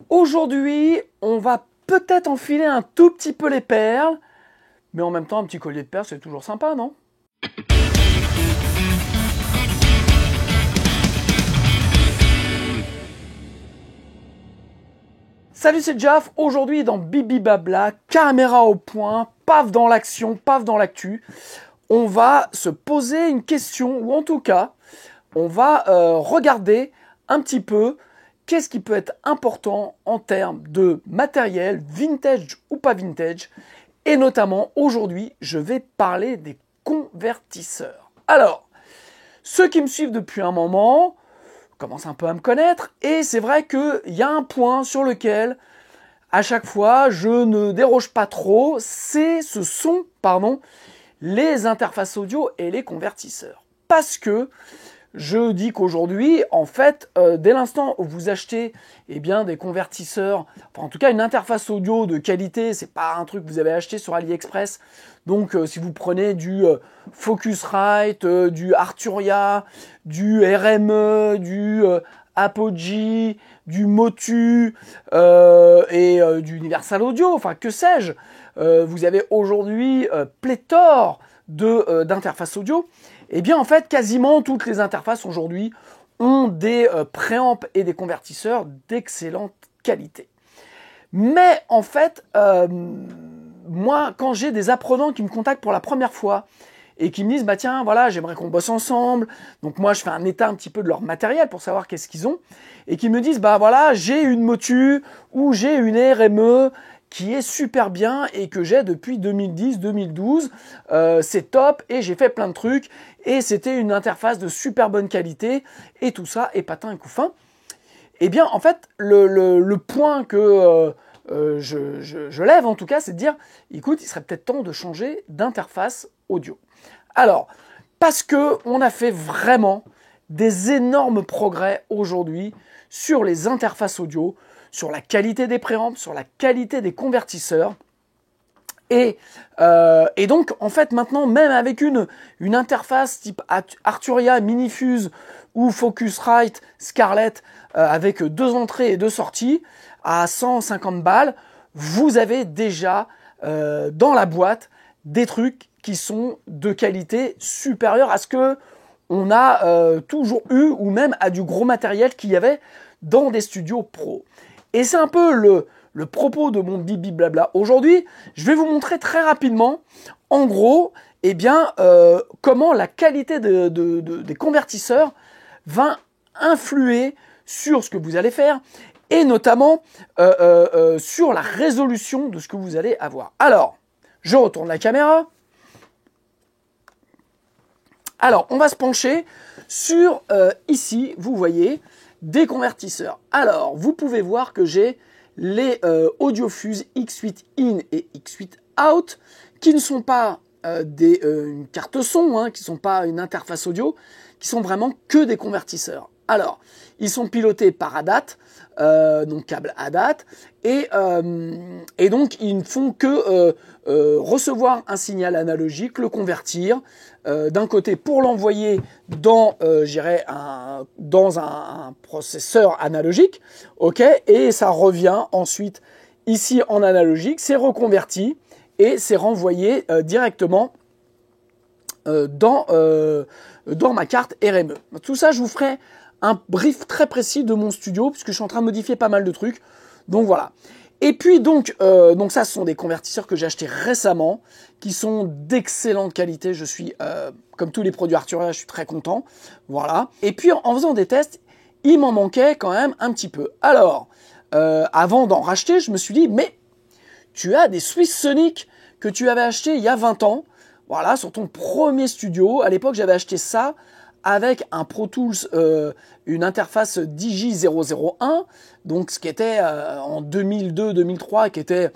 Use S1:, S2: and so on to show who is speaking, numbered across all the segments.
S1: Aujourd'hui, on va peut-être enfiler un tout petit peu les perles, mais en même temps, un petit collier de perles, c'est toujours sympa, non? Salut, c'est Jaf. Aujourd'hui, dans Bibi Babla, caméra au point, paf dans l'action, paf dans l'actu, on va se poser une question, ou en tout cas, on va regarder un petit peu qu'est-ce qui peut être important en termes de matériel, vintage ou pas vintage. Et notamment, aujourd'hui, je vais parler des convertisseurs. Alors, ceux qui me suivent depuis un moment commencent un peu à me connaître. Et c'est vrai qu'il y a un point sur lequel, à chaque fois, je ne déroge pas trop. Ce sont les interfaces audio et les convertisseurs. Parce que je dis qu'aujourd'hui, en fait, dès l'instant où vous achetez des convertisseurs, enfin en tout cas une interface audio de qualité, c'est pas un truc que vous avez acheté sur AliExpress. Donc si vous prenez du Focusrite, du Arturia, du RME, du Apogee, du Motu et du Universal Audio, enfin que sais-je, vous avez aujourd'hui pléthore d'interfaces audio. Eh bien, en fait, quasiment toutes les interfaces aujourd'hui ont des préamps et des convertisseurs d'excellente qualité. Mais en fait, moi, quand j'ai des apprenants qui me contactent pour la première fois et qui me disent, bah tiens, voilà, j'aimerais qu'on bosse ensemble. Donc moi, je fais un état un petit peu de leur matériel pour savoir qu'est-ce qu'ils ont. Et qui me disent, bah voilà, j'ai une Motu ou j'ai une RME qui est super bien et que j'ai depuis 2010-2012. C'est top et j'ai fait plein de trucs et c'était une interface de super bonne qualité et tout ça est patin et couffin. Eh bien, en fait, le point que je lève en tout cas, c'est de dire, écoute, il serait peut-être temps de changer d'interface audio. Alors, parce que on a fait vraiment des énormes progrès aujourd'hui sur les interfaces audio, sur la qualité des préamps, sur la qualité des convertisseurs. Et donc, en fait, maintenant, même avec une interface type Arturia, Minifuse ou Focusrite, Scarlett, avec 2 entrées et 2 sorties, à 150 balles, vous avez déjà dans la boîte des trucs qui sont de qualité supérieure à ce que on a toujours eu, ou même à du gros matériel qu'il y avait dans des studios pro. Et c'est un peu le propos de mon Bibi Blabla. Aujourd'hui, je vais vous montrer très rapidement, en gros, comment la qualité des convertisseurs va influer sur ce que vous allez faire, et notamment sur la résolution de ce que vous allez avoir. Alors, je retourne la caméra. Alors, on va se pencher sur, ici, vous voyez, des convertisseurs. Alors, vous pouvez voir que j'ai les AudioFuse X8 In et X8 Out, qui ne sont pas une carte son, qui ne sont pas une interface audio, qui sont vraiment que des convertisseurs. Alors, ils sont pilotés par ADAT, donc câble ADAT, et donc ils ne font que recevoir un signal analogique, le convertir d'un côté pour l'envoyer dans un processeur analogique, ok, et ça revient ensuite ici en analogique, c'est reconverti et c'est renvoyé directement dans ma carte RME. Tout ça, je vous ferai un brief très précis de mon studio, puisque je suis en train de modifier pas mal de trucs. Donc voilà. Et puis donc ça, ce sont des convertisseurs que j'ai achetés récemment, qui sont d'excellente qualité. Je suis, comme tous les produits Arturia, je suis très content. Voilà. Et puis en faisant des tests, il m'en manquait quand même un petit peu. Alors, avant d'en racheter, je me suis dit, mais tu as des Swiss Sonic que tu avais acheté il y a 20 ans. Voilà, sur ton premier studio. À l'époque, j'avais acheté ça avec un Pro Tools, une interface Digi001, donc ce qui était en 2002-2003, qui était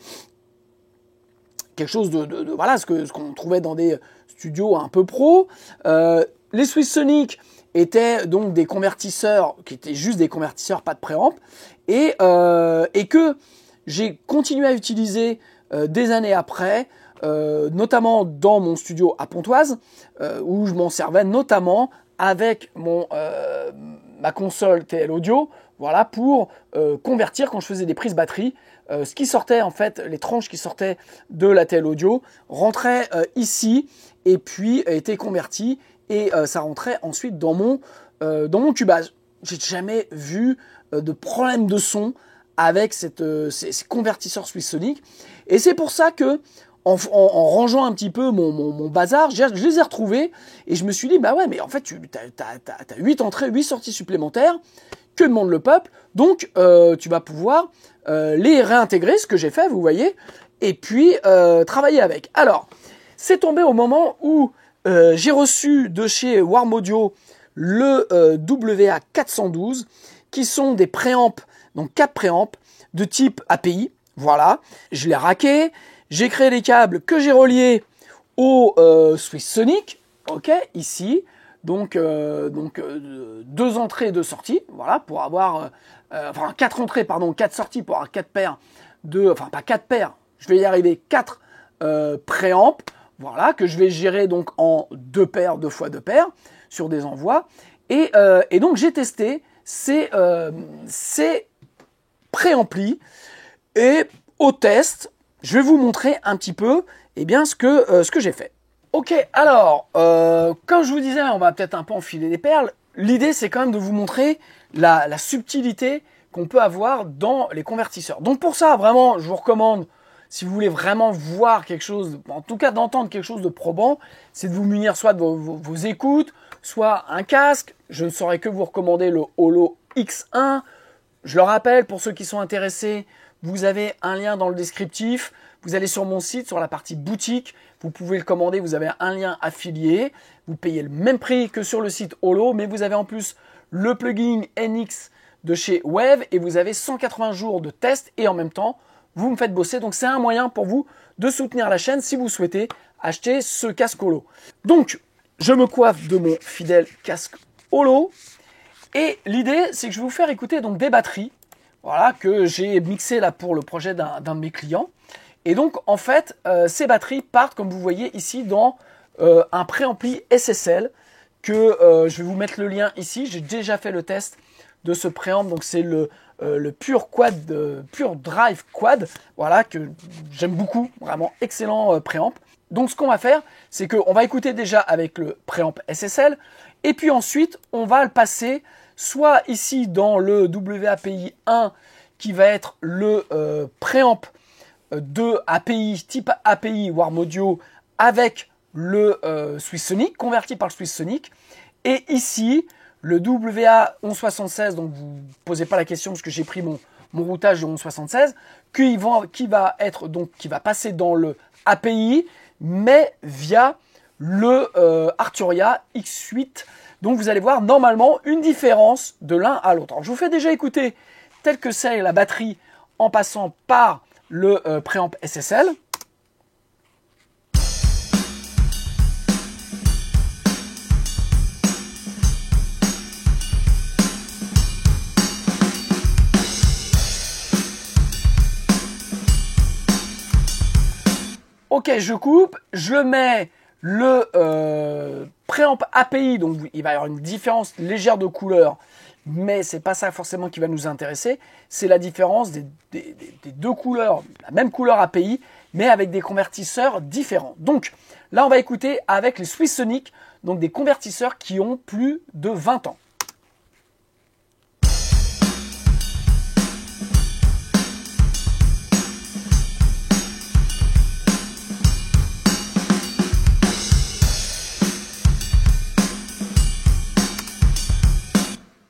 S1: quelque chose voilà, ce qu'on trouvait dans des studios un peu pro. Les Swiss Sonic étaient donc des convertisseurs, qui étaient juste des convertisseurs, pas de préamp, et que j'ai continué à utiliser des années après, notamment dans mon studio à Pontoise, où je m'en servais notamment avec ma console TL Audio voilà, pour convertir quand je faisais des prises batterie. Ce qui sortait, en fait, les tranches qui sortaient de la TL audio rentraient ici et puis étaient converties et ça rentrait ensuite dans mon cubage. J'ai jamais vu de problème de son avec ces convertisseurs SwissSonic. Et c'est pour ça que, en rangeant un petit peu mon bazar, je les ai retrouvés et je me suis dit, bah ouais, mais en fait, tu as 8 entrées, 8 sorties supplémentaires. Que demande le peuple? Donc, tu vas pouvoir les réintégrer, ce que j'ai fait, vous voyez, et puis travailler avec. Alors, c'est tombé au moment où j'ai reçu de chez Warm Audio le WA412, qui sont des préamps, donc 4 préamps de type API. Voilà, je l'ai raqué, j'ai créé les câbles que j'ai reliés au SwissSonic, ok, ici. Donc 2 entrées et 2 sorties, voilà, pour avoir, 4 entrées, pardon, 4 sorties pour avoir 4 paires enfin pas 4 paires, je vais y arriver, 4 préamps, voilà, que je vais gérer donc en 2 paires, 2 fois 2 paires, sur des envois. Et donc j'ai testé ces préamplis, et au test, je vais vous montrer un petit peu ce que j'ai fait. Ok, alors, comme je vous disais, on va peut-être un peu enfiler des perles. L'idée, c'est quand même de vous montrer la subtilité qu'on peut avoir dans les convertisseurs. Donc pour ça, vraiment, je vous recommande, si vous voulez vraiment voir quelque chose, en tout cas d'entendre quelque chose de probant, c'est de vous munir soit de vos écoutes, soit un casque. Je ne saurais que vous recommander le Holo X1. Je le rappelle, pour ceux qui sont intéressés, vous avez un lien dans le descriptif. Vous allez sur mon site, sur la partie boutique, vous pouvez le commander, vous avez un lien affilié, vous payez le même prix que sur le site Holo, mais vous avez en plus le plugin NX de chez Wave et vous avez 180 jours de test et en même temps, vous me faites bosser. Donc c'est un moyen pour vous de soutenir la chaîne si vous souhaitez acheter ce casque Holo. Donc, je me coiffe de mon fidèle casque Holo et l'idée, c'est que je vais vous faire écouter donc des batteries, voilà, que j'ai mixées là pour le projet d'un de mes clients. Et donc, en fait, ces batteries partent, comme vous voyez ici, dans un préampli SSL que je vais vous mettre le lien ici. J'ai déjà fait le test de ce préamp. Donc, c'est le Pure Drive Quad, voilà, que j'aime beaucoup. Vraiment excellent préamp. Donc, ce qu'on va faire, c'est qu'on va écouter déjà avec le préamp SSL. Et puis ensuite, on va le passer soit ici dans le WAPI 1, qui va être le préamp de API, type API Warm Audio avec le SwissSonic, converti par le SwissSonic. Et ici, le WA1176, donc vous ne posez pas la question parce que j'ai pris mon routage de 1176, qui va passer dans le API, mais via le Arturia X8. Donc vous allez voir normalement une différence de l'un à l'autre. Je vous fais déjà écouter tel que c'est la batterie en passant par le préamp SSL. Ok, je coupe, je mets le préamp API, donc il va y avoir une différence légère de couleur, mais c'est pas ça forcément qui va nous intéresser, c'est la différence des 2 couleurs, la même couleur API, mais avec des convertisseurs différents. Donc là, on va écouter avec les SwissSonic, donc des convertisseurs qui ont plus de 20 ans.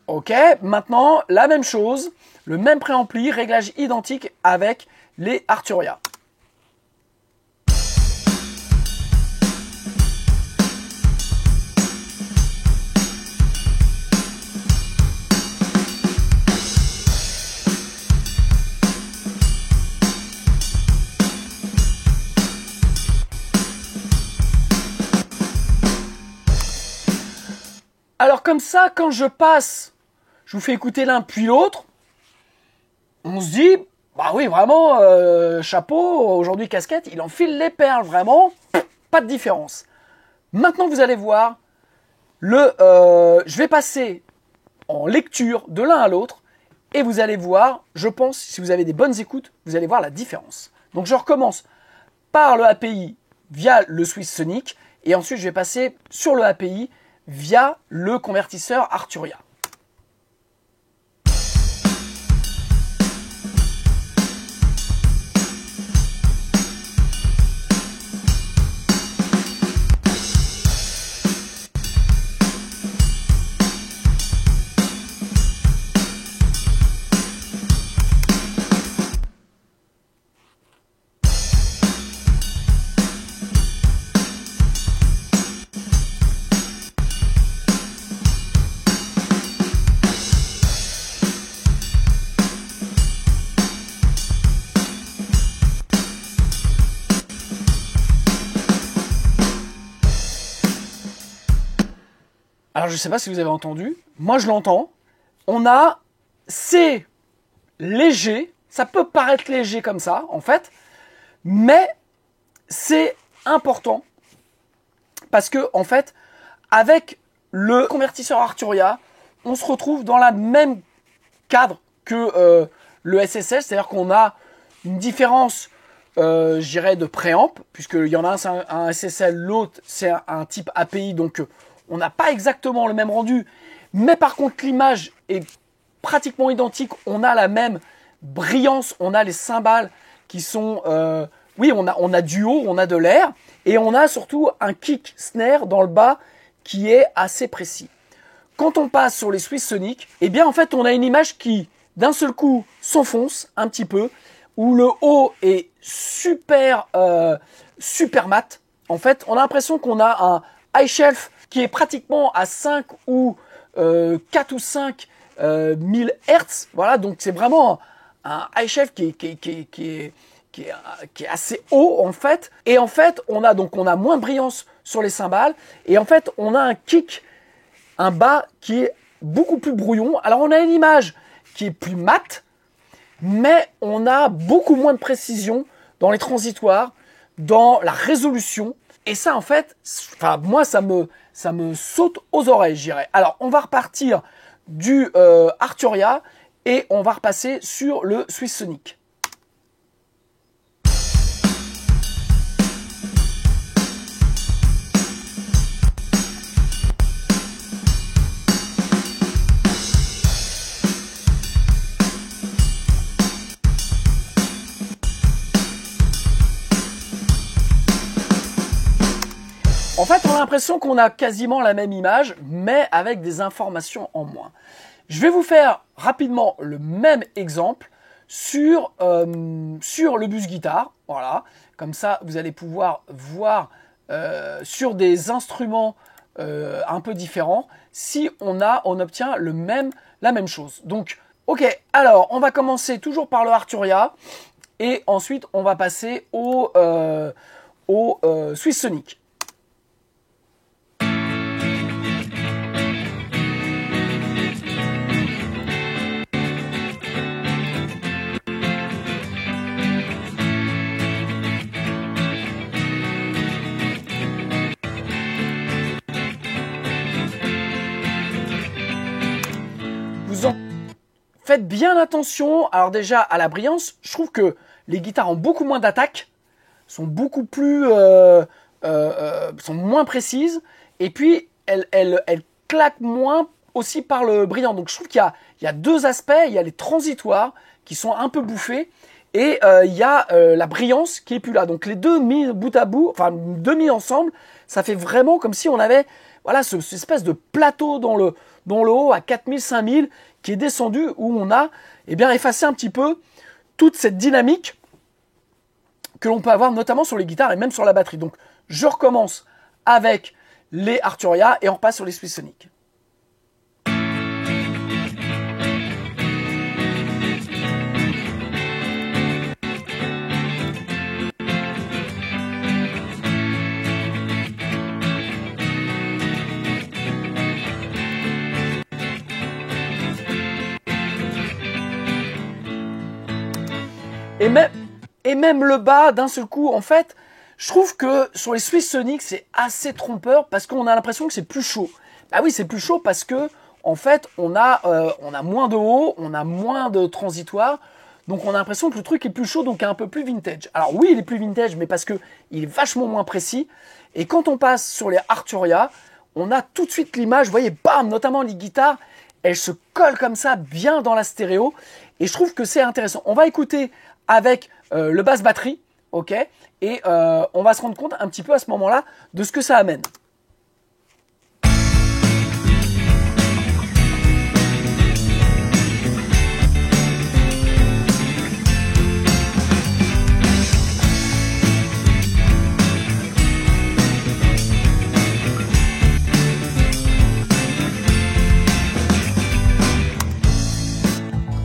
S1: Ok, maintenant, la même chose, le même préampli, réglage identique avec les Arturia. Alors comme ça, quand je passe, je vous fais écouter l'un puis l'autre, on se dit, bah oui, vraiment, chapeau, aujourd'hui casquette, il enfile les perles, vraiment, pas de différence. Maintenant, vous allez voir, je vais passer en lecture de l'un à l'autre, Et vous allez voir, je pense, si vous avez des bonnes écoutes, vous allez voir la différence. Donc je recommence par le API via le Swissonic et ensuite je vais passer sur le API via le convertisseur Arturia. Alors je ne sais pas si vous avez entendu, moi je l'entends. C'est léger, ça peut paraître léger comme ça en fait, mais c'est important parce que en fait, avec le convertisseur Arturia, on se retrouve dans le même cadre que le SSL, c'est-à-dire qu'on a une différence, je dirais, de préamp, puisqu'il y en a un, c'est un SSL, l'autre c'est un type API, donc on n'a pas exactement le même rendu, mais par contre l'image est pratiquement identique, on a la même brillance, on a les cymbales qui sont, oui, on a du haut, on a de l'air, et on a surtout un kick snare dans le bas qui est assez précis. Quand on passe sur les Swissonic, eh bien en fait on a une image qui d'un seul coup s'enfonce un petit peu, où le haut est super mat. En fait, on a l'impression qu'on a un high shelf qui est pratiquement à 5 ou 4 ou 5 1000 Hz. Voilà, donc c'est vraiment un high shelf qui est assez haut en fait. Et en fait, on a moins de brillance sur les cymbales. Et en fait, on a un kick, un bas qui est beaucoup plus brouillon. Alors on a une image qui est plus mate, mais on a beaucoup moins de précision dans les transitoires, dans la résolution. Et ça, en fait, moi, ça me saute aux oreilles, je dirais. Alors, on va repartir du Arturia et on va repasser sur le Swissonic. En fait, on a l'impression qu'on a quasiment la même image, mais avec des informations en moins. Je vais vous faire rapidement le même exemple sur le bus guitare. Voilà, comme ça, vous allez pouvoir voir sur des instruments un peu différents si on obtient la même chose. Donc, ok, alors on va commencer toujours par le Arturia et ensuite on va passer au Swissonic. Faites bien attention, alors déjà à la brillance, je trouve que les guitares ont beaucoup moins d'attaque, sont beaucoup plus, sont moins précises, et puis elles claquent moins aussi par le brillant. Donc je trouve qu'il y a deux aspects, il y a les transitoires qui sont un peu bouffés, et il y a la brillance qui est plus là. Donc les deux mis bout à bout, enfin deux mis ensemble, ça fait vraiment comme si on avait cette espèce de plateau dans le haut à 4000, 5000 qui est descendu, où on a effacé un petit peu toute cette dynamique que l'on peut avoir notamment sur les guitares et même sur la batterie. Donc je recommence avec les Arturia et on repasse sur les Swissonic. Et même le bas, d'un seul coup, en fait, je trouve que sur les Swissonic, c'est assez trompeur parce qu'on a l'impression que c'est plus chaud. Ah oui, c'est plus chaud parce que en fait, on a moins de haut, on a moins de transitoire, donc on a l'impression que le truc est plus chaud, donc un peu plus vintage. Alors oui, il est plus vintage, mais parce que il est vachement moins précis. Et quand on passe sur les Arturia, on a tout de suite l'image, vous voyez, bam, notamment les guitares, elles se collent comme ça bien dans la stéréo. Et je trouve que c'est intéressant. On va écouter avec le basse batterie, ok, et on va se rendre compte un petit peu à ce moment-là de ce que ça amène.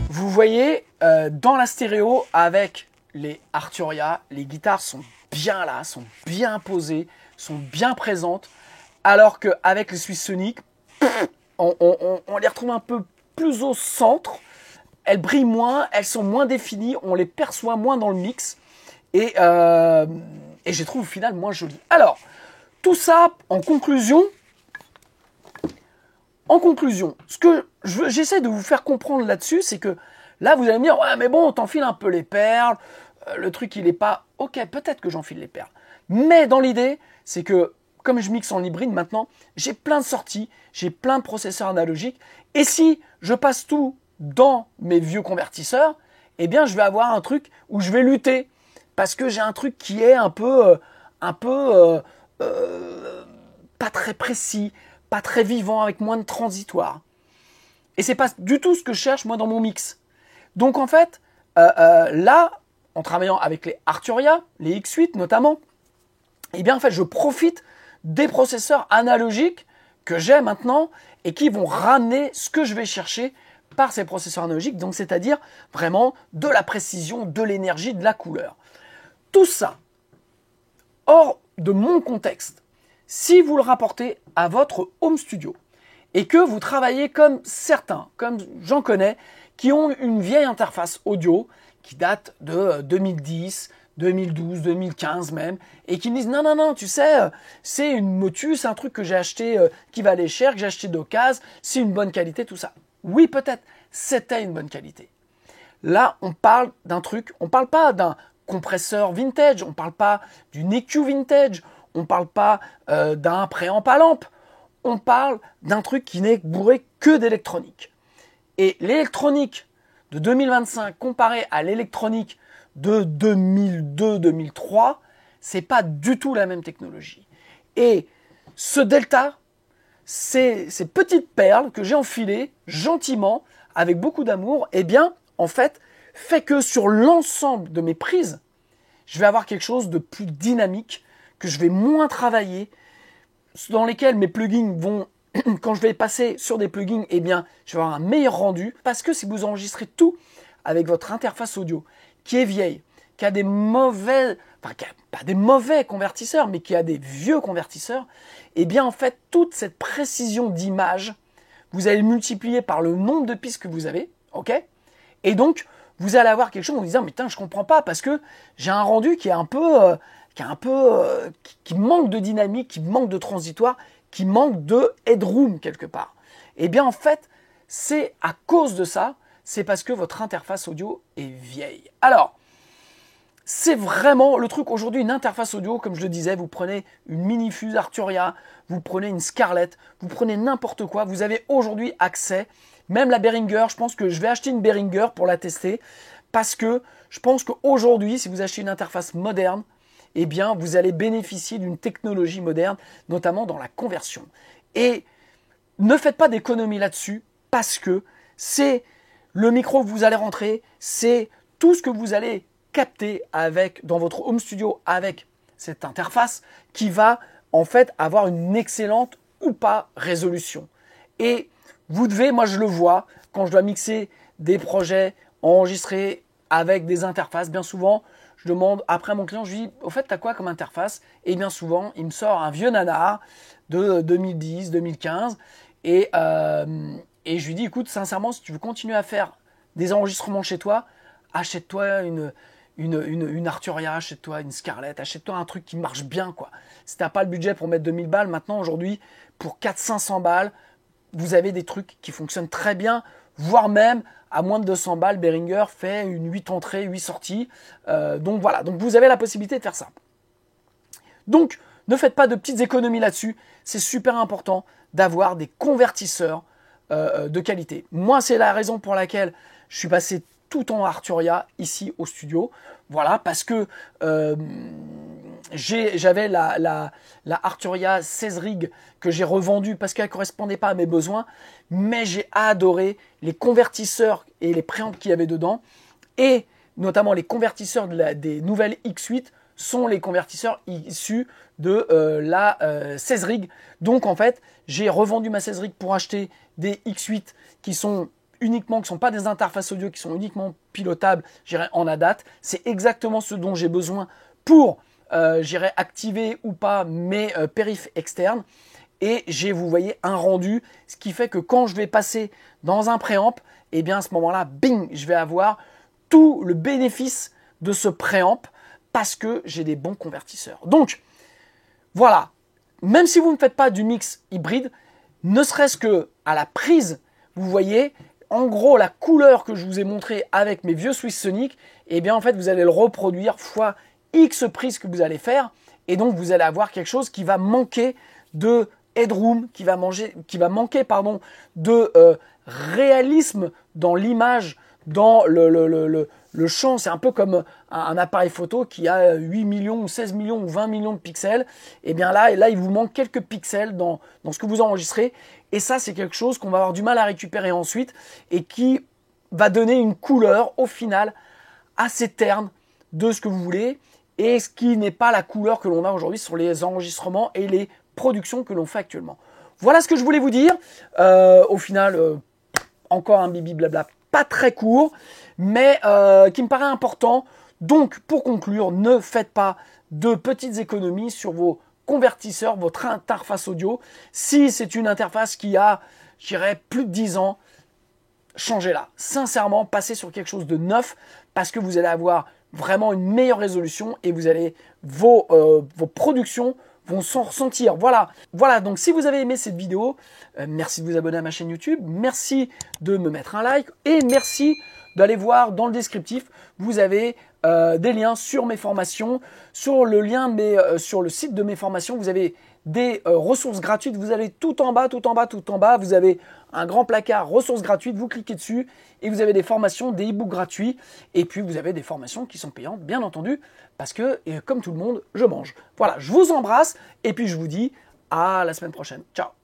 S1: Vous voyez, dans la stéréo, avec les Arturia, les guitares sont bien là, sont bien posées, sont bien présentes, alors qu'avec les Swiss Sonic, on les retrouve un peu plus au centre, elles brillent moins, elles sont moins définies, on les perçoit moins dans le mix, et je les trouve au final moins jolies. Alors, tout ça, en conclusion, ce que j'essaie de vous faire comprendre là-dessus, c'est que là, vous allez me dire, ouais, mais bon, t'enfiles un peu les perles, le truc, il est pas... Ok, peut-être que j'enfile les perles. Mais dans l'idée, c'est que, comme je mixe en hybride maintenant, j'ai plein de sorties, j'ai plein de processeurs analogiques, et si je passe tout dans mes vieux convertisseurs, eh bien, je vais avoir un truc où je vais lutter, parce que j'ai un truc qui est un peu pas très précis, pas très vivant, avec moins de transitoire. Et c'est pas du tout ce que je cherche, moi, dans mon mix. Donc en fait, là, en travaillant avec les Arturia, les X8 notamment, eh bien en fait, je profite des processeurs analogiques que j'ai maintenant et qui vont ramener ce que je vais chercher par ces processeurs analogiques, donc c'est-à-dire vraiment de la précision, de l'énergie, de la couleur. Tout ça, hors de mon contexte, si vous le rapportez à votre home studio et que vous travaillez comme certains, comme j'en connais, qui ont une vieille interface audio qui date de 2010, 2012, 2015 même, et qui me disent non, tu sais, c'est une Motus, c'est un truc que j'ai acheté qui valait cher, que j'ai acheté d'occasion, c'est une bonne qualité, tout ça. Oui, peut-être, c'était une bonne qualité. Là, on parle d'un truc, on parle pas d'un compresseur vintage, on parle pas d'une EQ vintage, on parle pas d'un préamp à lampe, on parle d'un truc qui n'est bourré que d'électronique. Et l'électronique de 2025 comparée à l'électronique de 2002-2003, c'est pas du tout la même technologie. Et ce delta, ces petites perles que j'ai enfilées gentiment, avec beaucoup d'amour, eh bien, en fait, fait que sur l'ensemble de mes prises, je vais avoir quelque chose de plus dynamique, que je vais moins travailler, dans lesquels mes plugins vont, quand je vais passer sur des plugins, eh bien, je vais avoir un meilleur rendu. Parce que si vous enregistrez tout avec votre interface audio, qui est vieille, qui a des mauvais, enfin, qui a pas des mauvais convertisseurs, mais qui a des vieux convertisseurs, eh bien, en fait, toute cette précision d'image, vous allez le multiplier par le nombre de pistes que vous avez, ok? Et donc, vous allez avoir quelque chose en vous disant, mais putain, je comprends pas, parce que j'ai un rendu qui est un peu... qui manque de dynamique, qui manque de transitoire, qui manque de headroom quelque part. Eh bien en fait, c'est à cause de ça, c'est parce que votre interface audio est vieille. Alors, c'est vraiment le truc aujourd'hui, une interface audio, comme je le disais, vous prenez une Minifuse Arturia, vous prenez une Scarlett, vous prenez n'importe quoi, vous avez aujourd'hui accès, même la Behringer, je pense que je vais acheter une Behringer pour la tester, parce que je pense qu'aujourd'hui, si vous achetez une interface moderne, eh bien, vous allez bénéficier d'une technologie moderne, notamment dans la conversion. Et ne faites pas d'économie là-dessus, parce que c'est le micro que vous allez rentrer, c'est tout ce que vous allez capter dans votre home studio avec cette interface qui va en fait avoir une excellente ou pas résolution. Et vous devez, moi je le vois, quand je dois mixer des projets enregistrés avec des interfaces, bien souvent, je demande après à mon client, je lui dis, au fait, t'as quoi comme interface? Et bien souvent, il me sort un vieux nanar de 2010, 2015. Et je lui dis, écoute, sincèrement, si tu veux continuer à faire des enregistrements chez toi, achète-toi une Arturia, achète-toi une Scarlett, achète-toi un truc qui marche bien, quoi. Si t'as pas le budget pour mettre 2000 balles, maintenant, aujourd'hui, pour 400-500 balles, vous avez des trucs qui fonctionnent très bien, voire même à moins de 200 balles, Behringer fait une 8 entrées, 8 sorties. Donc voilà, donc vous avez la possibilité de faire ça. Donc, ne faites pas de petites économies là-dessus. C'est super important d'avoir des convertisseurs de qualité. Moi, c'est la raison pour laquelle je suis passé tout en Arturia ici au studio. Voilà, parce que j'avais la Arturia 16 rig que j'ai revendue parce qu'elle ne correspondait pas à mes besoins. Mais j'ai adoré les convertisseurs et les préamps qu'il y avait dedans. Et notamment les convertisseurs des nouvelles X8 sont les convertisseurs issus de la 16 rig. Donc en fait, j'ai revendu ma 16 rig pour acheter des X8 qui sont pas des interfaces audio, qui sont uniquement pilotables, en ADAT. C'est exactement ce dont j'ai besoin pour activer ou pas mes périphes externes. Et j'ai, vous voyez, un rendu, ce qui fait que quand je vais passer dans un préamp, et bien à ce moment-là, bing, je vais avoir tout le bénéfice de ce préamp parce que j'ai des bons convertisseurs. Donc, voilà, même si vous ne faites pas du mix hybride, ne serait-ce que à la prise, vous voyez, en gros, la couleur que je vous ai montrée avec mes vieux Swiss Sonic, eh bien en fait, vous allez le reproduire fois X prises que vous allez faire, et donc vous allez avoir quelque chose qui va manquer de headroom, qui va manquer de réalisme dans l'image, dans le champ. C'est un peu comme un appareil photo qui a 8 millions ou 16 millions ou 20 millions de pixels. Et bien là, il vous manque quelques pixels dans ce que vous enregistrez. Et ça, c'est quelque chose qu'on va avoir du mal à récupérer ensuite et qui va donner une couleur au final assez terne de ce que vous voulez et ce qui n'est pas la couleur que l'on a aujourd'hui sur les enregistrements et les productions que l'on fait actuellement. Voilà ce que je voulais vous dire. Au final, encore un bibi blabla pas très court, mais qui me paraît important. Donc, pour conclure, ne faites pas de petites économies sur vos convertisseurs, votre interface audio. Si c'est une interface qui a, je dirais, plus de 10 ans, changez-la. Sincèrement, passez sur quelque chose de neuf parce que vous allez avoir vraiment une meilleure résolution et vos productions vont s'en ressentir. Voilà, donc si vous avez aimé cette vidéo, merci de vous abonner à ma chaîne YouTube, merci de me mettre un like et merci d'aller voir dans le descriptif, vous avez des liens sur mes formations, sur le site de mes formations, vous avez des ressources gratuites, vous allez tout en bas, vous avez un grand placard ressources gratuites, vous cliquez dessus et vous avez des formations, des e-books gratuits et puis vous avez des formations qui sont payantes, bien entendu, parce que, comme tout le monde, je mange. Voilà, je vous embrasse et puis je vous dis à la semaine prochaine. Ciao.